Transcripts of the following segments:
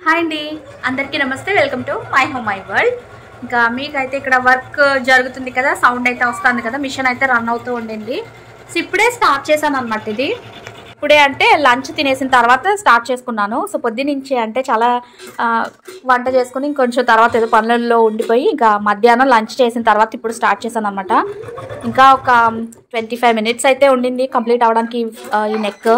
Hi అండి, అందరికీ నమస్తే. Welcome to my home my world. ఇంకా మీకైతే ఇక్కడ వర్క్ జరుగుతుంది కదా, సౌండ్ అయితే వస్తుంది కదా, మిషన్ అయితే రన్ అవుతూ ఉండింది. సో ఇప్పుడే స్టార్ట్ చేశాను అనమాట. ఇది ఇప్పుడే అంటే లంచ్ తినేసిన తర్వాత స్టార్ట్ చేసుకున్నాను. సో పొద్దునుంచి అంటే చాలా వంట చేసుకుని ఇంకొంచెం తర్వాత ఏదో పనులలో ఉండిపోయి ఇంకా మధ్యాహ్నం లంచ్ చేసిన తర్వాత ఇప్పుడు స్టార్ట్ చేశాను అనమాట. ఇంకా ఒక 25 minutes అయితే ఉండింది కంప్లీట్ అవ్వడానికి ఈ నెక్.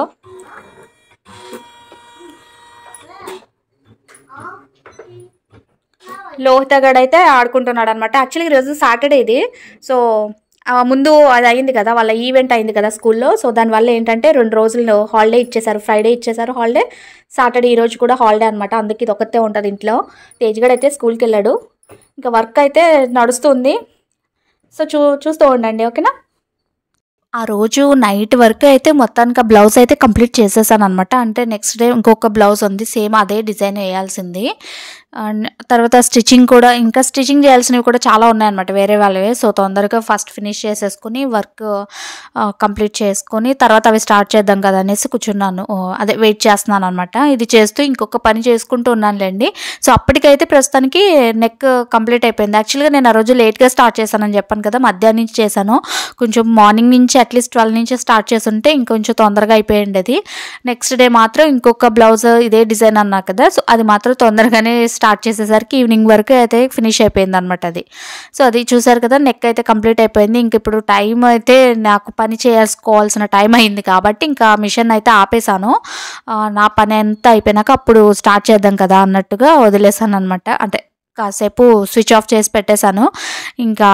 లోహిత గడ్ అయితే ఆడుకుంటున్నాడు అనమాట. యాక్చువల్లీ ఈరోజు సాటర్డే ఇది. సో ముందు అది అయింది కదా, వాళ్ళ ఈవెంట్ అయింది కదా స్కూల్లో. సో దానివల్ల ఏంటంటే 2 రోజులు హాలిడే ఇచ్చేసారు. ఫ్రైడే ఇచ్చేసారు హాలిడే, సాటర్డే ఈరోజు కూడా హాలిడే అనమాట. అందుకే ఇది ఒకటే ఉంటుంది ఇంట్లో. తేజ్గడ్ అయితే స్కూల్కి వెళ్ళాడు. ఇంకా వర్క్ అయితే నడుస్తుంది. సో చూస్తూ ఉండండి, ఓకేనా. ఆ రోజు నైట్ వరకు అయితే మొత్తానికి బ్లౌజ్ అయితే కంప్లీట్ చేసేసాను అనమాట. అంటే నెక్స్ట్ డే ఇంకొక బ్లౌజ్ ఉంది, సేమ్ అదే డిజైన్ వేయాల్సింది. తర్వాత స్టిచ్చింగ్ కూడా, ఇంకా స్టిచ్చింగ్ చేయాల్సినవి కూడా చాలా ఉన్నాయన్నమాట వేరే వాళ్ళవే. సో తొందరగా ఫస్ట్ ఫినిష్ చేసేసుకుని వర్క్ కంప్లీట్ చేసుకొని తర్వాత అవి స్టార్ట్ చేద్దాం కదా అనేసి కూర్చున్నాను. అదే వెయిట్ చేస్తున్నాను అనమాట. ఇది చేస్తూ ఇంకొక పని చేసుకుంటూ ఉన్నానులేండి. సో అప్పటికైతే ప్రస్తుతానికి నెక్ కంప్లీట్ అయిపోయింది. యాక్చువల్గా నేను ఆ రోజు లేట్గా స్టార్ట్ చేశానని చెప్పాను కదా, మధ్యాహ్నం నుంచి చేశాను. కొంచెం మార్నింగ్ నుంచి అట్లీస్ట్ 12 నుంచి స్టార్ట్ చేస్తుంటే ఇంకొంచెం తొందరగా అయిపోయింది అది. నెక్స్ట్ డే మాత్రం ఇంకొక బ్లౌజ్ ఇదే డిజైన్ అన్నా కదా, సో అది మాత్రం తొందరగానే స్టార్ట్ చేసేసరికి ఈవినింగ్ వరకు అయితే ఫినిష్ అయిపోయింది అనమాట అది. సో అది చూసారు కదా, నెక్ అయితే కంప్లీట్ అయిపోయింది. ఇంక ఇప్పుడు టైం అయితే నాకు పని చేసుకోవాల్సిన టైం అయింది కాబట్టి ఇంకా మిషన్ అయితే ఆపేసాను. నా పని అంతా అయిపోయినాక అప్పుడు స్టార్ట్ చేద్దాం కదా అన్నట్టుగా వదిలేసాను అనమాట. అంటే కాసేపు స్విచ్ ఆఫ్ చేసి పెట్టేశాను. ఇంకా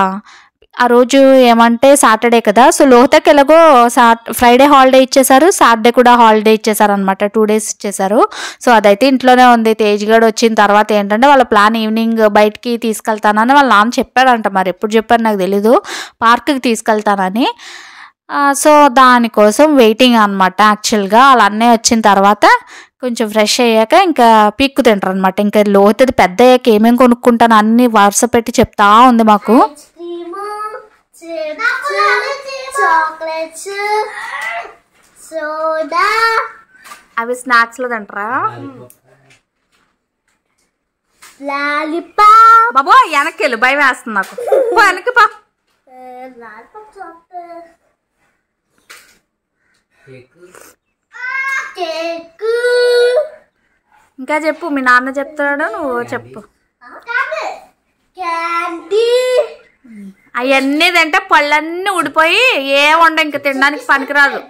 ఆ రోజు ఏమంటే సాటర్డే కదా, సో లోహితకి ఎలాగో ఫ్రైడే హాలిడే ఇచ్చేసారు, సాటర్డే కూడా హాలిడే ఇచ్చేసారు అనమాట. 2 days ఇచ్చేసారు. సో అదైతే ఇంట్లోనే ఉంది. తేజ్గడ్ వచ్చిన తర్వాత ఏంటంటే వాళ్ళ ప్లాన్ ఈవినింగ్ బయటికి తీసుకెళ్తానని వాళ్ళ నాన్న చెప్పాడంట. మరి ఎప్పుడు చెప్పారు నాకు తెలీదు, పార్క్కి తీసుకెళ్తానని. సో దానికోసం వెయిటింగ్ అనమాట. యాక్చువల్గా వాళ్ళ అన్నయ్య వచ్చిన తర్వాత కొంచెం ఫ్రెష్ అయ్యాక ఇంకా పీక్కు తింటారు అనమాట. ఇంకా లోహితది పెద్ద అయ్యాక ఏమేమి కొనుక్కుంటాను అన్ని వరుస పెట్టి చెప్తా ఉంది మాకు. అవి స్నాక్స్ లో తింటారా బాబు? వెనక్కి వెళ్ళు, భయం వేస్తుంది నాకు. వెనక్కి పా. ఇంకా చెప్పు, మీ నాన్న చెప్తాడు, నువ్వు చెప్పు. అవన్నీ తింటే పళ్ళన్నీ ఊడిపోయి ఏ వండ ఇంకా తినడానికి పనికిరాదు.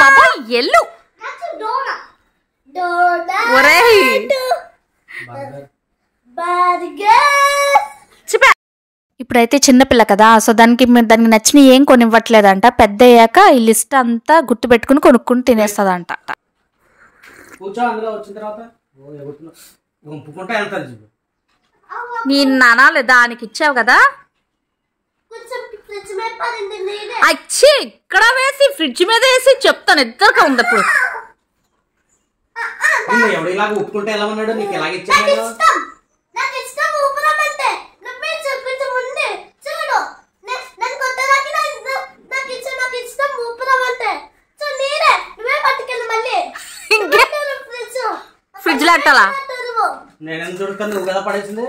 బాబా ఎల్లు. ఇప్పుడైతే చిన్నపిల్ల కదా, సో దానికి నచ్చిన ఏం కొనివ్వట్లేదంట. పెద్ద అయ్యాక ఈ లిస్ట్ అంతా గుర్తు పెట్టుకుని కొనుక్కుని తినేస్తుందంట. నీ నానాలు దానికి ఇచ్చావు కదా, అచ్చి ఇక్కడ వేసి ఫ్రిడ్జ్ మీద వేసి చెప్తాను. ఇద్దరుగా ఉంది అప్పుడు. ఫ్రిడ్జ్ లో అట్టాలా? నువ్వు కదా పడేసింది.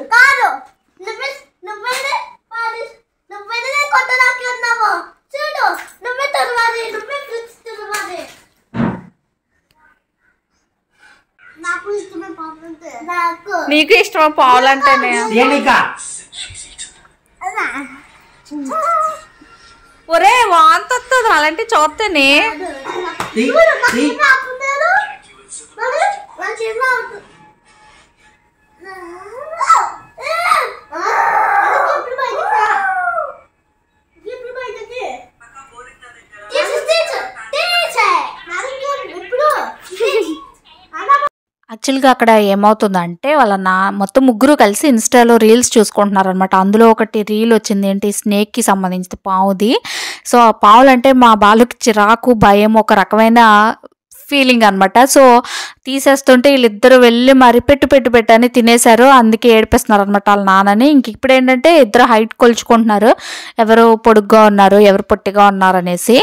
నీకు ఇష్టమా పావులంటేనే? ఒరే వాంతి వస్తుంది అలాంటి చూస్తేనే. యాక్చువల్గా అక్కడ ఏమవుతుందంటే వాళ్ళ మొత్తం ముగ్గురు కలిసి ఇన్స్టాలో రీల్స్ చూసుకుంటున్నారు అనమాట. అందులో ఒకటి రీల్ వచ్చింది, ఏంటి స్నేక్కి సంబంధించి పావుది. సో ఆ పావులంటే మా బాలుకి చిరాకు, భయం, ఒక రకమైన ఫీలింగ్ అనమాట. సో తీసేస్తుంటే వీళ్ళిద్దరు వెళ్ళి మరి పెట్టని తినేశారు. అందుకే ఏడిపిస్తున్నారు అనమాట వాళ్ళ నాన్నని. ఇంక ఇప్పుడు ఏంటంటే ఇద్దరు హైట్ కొలుచుకుంటున్నారు, ఎవరు పొడుగ్గా ఉన్నారు ఎవరు పొట్టిగా ఉన్నారు అనేసి.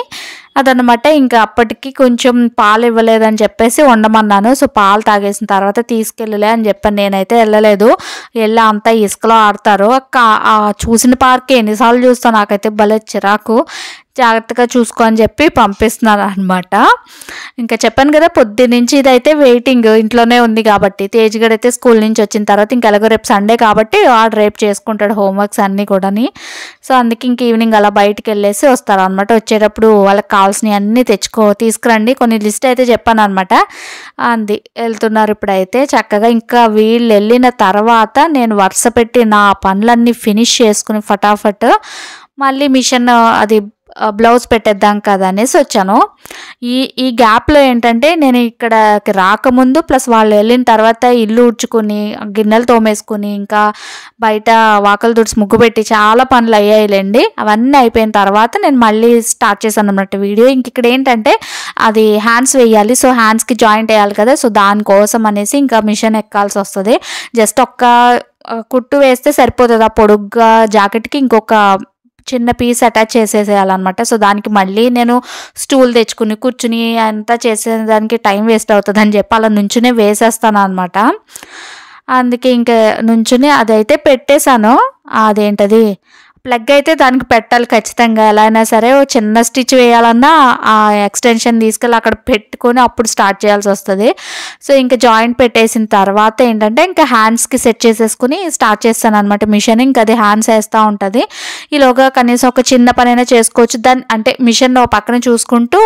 అదనమాట. ఇంకా అప్పటికి కొంచెం పాలు ఇవ్వలేదని చెప్పేసి ఉండమన్నాను. సో పాలు తాగేసిన తర్వాత తీసుకెళ్ళలే అని చెప్పాను. నేనైతే వెళ్ళలేదు. వెళ్ళి అంతా ఇసుకలో ఆడతారు. చూసిన పార్క్ ఎన్నిసార్లు చూస్తాను, నాకైతే భలే చిరాకు. జాగ్రత్తగా చూసుకో అని చెప్పి పంపిస్తున్నాను అనమాట. ఇంకా చెప్పాను కదా పొద్దున్నుంచి ఇదైతే వెయిటింగ్ ఇంట్లోనే ఉంది కాబట్టి. తేజ్గడ్ అయితే స్కూల్ నుంచి వచ్చిన తర్వాత ఇంక ఎలాగో రేపు సండే కాబట్టి వాడు రేపు చేసుకుంటాడు హోంవర్క్స్ అన్నీ కూడాని. సో అందుకే ఇంక ఈవినింగ్ అలా బయటికి వెళ్ళేసి వస్తారు అనమాట. వచ్చేటప్పుడు వాళ్ళకి కావాల్సినవి అన్నీ తీసుకురండి కొన్ని లిస్ట్ అయితే చెప్పాను అనమాట. అంది వెళ్తున్నారు ఇప్పుడైతే చక్కగా. ఇంకా వీళ్ళు వెళ్ళిన తర్వాత నేను వరుస పెట్టి నా పనులన్నీ ఫినిష్ చేసుకుని ఫటాఫట్ మళ్ళీ మిషన్ అది బ్లౌజ్ పెట్టేద్దాం కదా అనేసి వచ్చాను. ఈ గ్యాప్లో ఏంటంటే నేను ఇక్కడికి రాకముందు ప్లస్ వాళ్ళు వెళ్ళిన తర్వాత ఇల్లు ఉడ్చుకుని గిన్నెలు తోమేసుకుని ఇంకా బయట వాకలు తుడిచి ముగ్గు పెట్టి చాలా పనులు అయ్యాయిలేండి. అవన్నీ అయిపోయిన తర్వాత నేను మళ్ళీ స్టార్ట్ చేశాను అన్నమాట వీడియో. ఇంక ఇక్కడ ఏంటంటే అది హ్యాండ్స్ వేయాలి. సో హ్యాండ్స్కి జాయింట్ వేయాలి కదా. సో దానికోసం అనేసి ఇంకా మిషన్ ఎక్కాల్సి వస్తుంది. జస్ట్ ఒక్క కుట్టు వేస్తే సరిపోతుంది. ఆ పొడుగ్గా జాకెట్కి ఇంకొక చిన్న పీస్ అటాచ్ చేసేసేయాలన్నమాట. సో దానికి మళ్ళీ నేను స్టూల్ తెచ్చుకుని కూర్చుని అంతా చేసేదానికి టైం వేస్ట్ అవుతుంది అని చెప్పి అలా నుంచునే వేసేస్తాను అనమాట. అందుకే ఇంకా నుంచుని అదైతే పెట్టేశాను. అదేంటది ప్లగ్ అయితే దానికి పెట్టాలి ఖచ్చితంగా. ఎలా అయినా సరే ఓ చిన్న స్టిచ్ వేయాలన్నా ఆ ఎక్స్టెన్షన్ తీసుకెళ్ళి అక్కడ పెట్టుకొని అప్పుడు స్టార్ట్ చేయాల్సి వస్తుంది. సో ఇంకా జాయింట్ పెట్టేసిన తర్వాత ఏంటంటే ఇంకా హ్యాండ్స్కి సెట్ చేసేసుకుని స్టార్ట్ చేస్తాను అనమాట మిషన్. ఇంకా అది హ్యాండ్స్ వేస్తూ ఉంటుంది. ఈలోగా కనీసం ఒక చిన్న పనైనా చేసుకోవచ్చు. దాన్ని అంటే మిషన్ పక్కన చూసుకుంటూ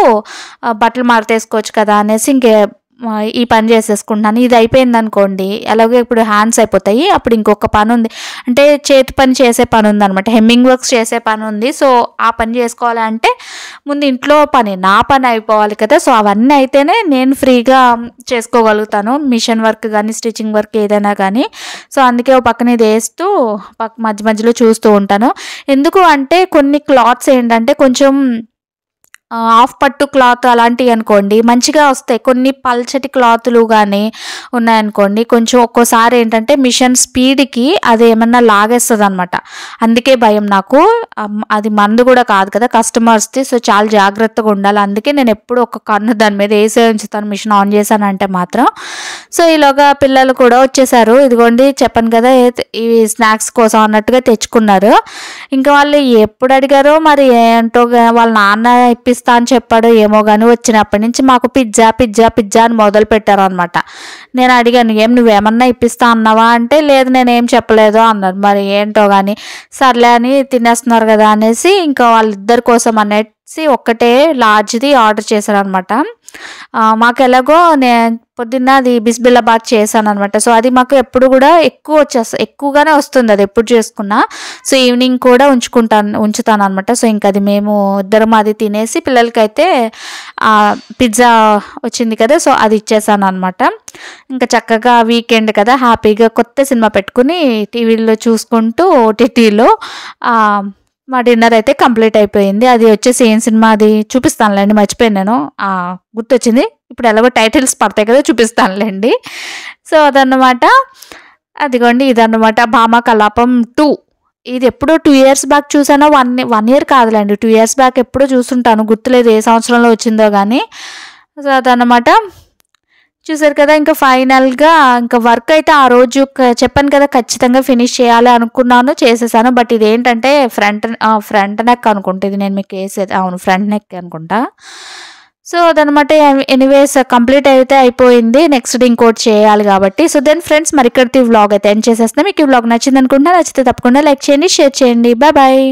బట్టలు మడతేసుకోవచ్చు కదా అనేసి ఇంకే ఈ పని చేసేసుకుంటున్నాను. ఇది అయిపోయింది అనుకోండి, ఎలాగో ఇప్పుడు హ్యాండ్స్ అయిపోతాయి. అప్పుడు ఇంకొక పని ఉంది, అంటే చేతి పని చేసే పని ఉంది అనమాట. హెమ్మింగ్ వర్క్స్ చేసే పని ఉంది. సో ఆ పని చేసుకోవాలంటే ముందు ఇంట్లో పని నా పని అయిపోవాలి కదా. సో అవన్నీ అయితేనే నేను ఫ్రీగా చేసుకోగలుగుతాను, మిషన్ వర్క్ కానీ స్టిచ్చింగ్ వర్క్ ఏదైనా కానీ. సో అందుకే ఓ పక్కన ఇది వేస్తూ మధ్య మధ్యలో చూస్తూ ఉంటాను. ఎందుకు అంటే కొన్ని క్లాత్స్ ఏంటంటే కొంచెం హాఫ్ పట్టు క్లాత్ అలాంటివి అనుకోండి మంచిగా వస్తాయి. కొన్ని పల్చటి క్లాతులు కానీ ఉన్నాయనుకోండి కొంచెం ఒక్కోసారి ఏంటంటే మిషన్ స్పీడ్కి అది ఏమన్నా లాగేస్తుంది అనమాట. అందుకే భయం నాకు. అది మందు కూడా కాదు కదా కస్టమర్స్ది. సో చాలా జాగ్రత్తగా ఉండాలి. అందుకే నేను ఎప్పుడు ఒక కన్ను దాని మీద వేసే ఉంచుతాను మిషన్ ఆన్ చేశానంటే మాత్రం. సో ఈలోగా పిల్లలు కూడా వచ్చేసారు. ఇదిగోండి చెప్పాను కదా ఇవి స్నాక్స్ కోసం అన్నట్టుగా తెచ్చుకున్నారు. ఇంకా వాళ్ళు ఎప్పుడు అడిగారో మరి ఏంటో వాళ్ళ నాన్న ఇప్పిస్తా అని చెప్పాడు ఏమో కానీ వచ్చినప్పటి నుంచి మాకు పిజ్జా పిజ్జా పిజ్జా అని మొదలు పెట్టారు అనమాట. నేను అడిగాను ఏం నువ్వేమన్నా ఇప్పిస్తా అన్నావా అంటే లేదు నేనేం చెప్పలేదు అన్నారు. మరి ఏంటో కానీ సర్లే అని తినేస్తున్నారు కదా అనేసి ఇంకా వాళ్ళిద్దరి కోసం అనేసి ఒక్కటే లార్జ్ది ఆర్డర్ చేశారనమాట. మాకు ఎలాగో నేను పొద్దున్న అది బిస్బిల్లాబాద్ చేశాను అనమాట. సో అది మాకు ఎప్పుడు కూడా ఎక్కువగానే వస్తుంది అది ఎప్పుడు చేసుకున్నా. సో ఈవినింగ్ కూడా ఉంచుతాను అనమాట. సో ఇంకా అది మేము ఇద్దరం అది తినేసి పిల్లలకైతే పిజ్జా వచ్చింది కదా సో అది ఇచ్చేసాను అనమాట. ఇంకా చక్కగా వీకెండ్ కదా హ్యాపీగా కొత్త సినిమా పెట్టుకుని టీవీలో చూసుకుంటూ ఓటీటీలో మా డిన్నర్ అయితే కంప్లీట్ అయిపోయింది. అది వచ్చేసి ఏం సినిమా అది చూపిస్తానులేండి, మర్చిపోయాను నేను, గుర్తొచ్చింది ఇప్పుడు. ఎలాగో టైటిల్స్ పడతాయి కదా చూపిస్తానులేండి. సో అదన్నమాట. అదిగోండి ఇదన్నమాట భామా కలాపం 2. ఇది ఎప్పుడో 2 years బ్యాక్ చూసానో, 1 year కాదులేండి 2 years బ్యాక్ ఎప్పుడో చూసుంటాను, గుర్తులేదు ఏ సంవత్సరంలో వచ్చిందో కానీ. సో అదన్నమాట. చూసారు కదా. ఇంకా ఫైనల్గా ఇంకా వర్క్ అయితే ఆ రోజు చెప్పాను కదా ఖచ్చితంగా ఫినిష్ చేయాలి అనుకున్నాను, చేసేసాను. బట్ ఇదేంటంటే ఫ్రంట్ నెక్ అనుకుంటా ఇది నేను మీకు వేసేది. అవును ఫ్రంట్ నెక్ అనుకుంటా. సో అదనమాట. ఎనీవేస్ కంప్లీట్ అయితే అయిపోయింది. నెక్స్ట్ ఇంకోటి చేయాలి కాబట్టి. సో దెన్ ఫ్రెండ్స్ మరి ఇక్కడికి వ్లాగ్ అయితే ఎండ్ చేసేస్తాం. మీకు ఈ వ్లాగ్ నచ్చింది అనుకుంటా. నచ్చితే తప్పకుండా లైక్ చేయండి, షేర్ చేయండి. Bye bye.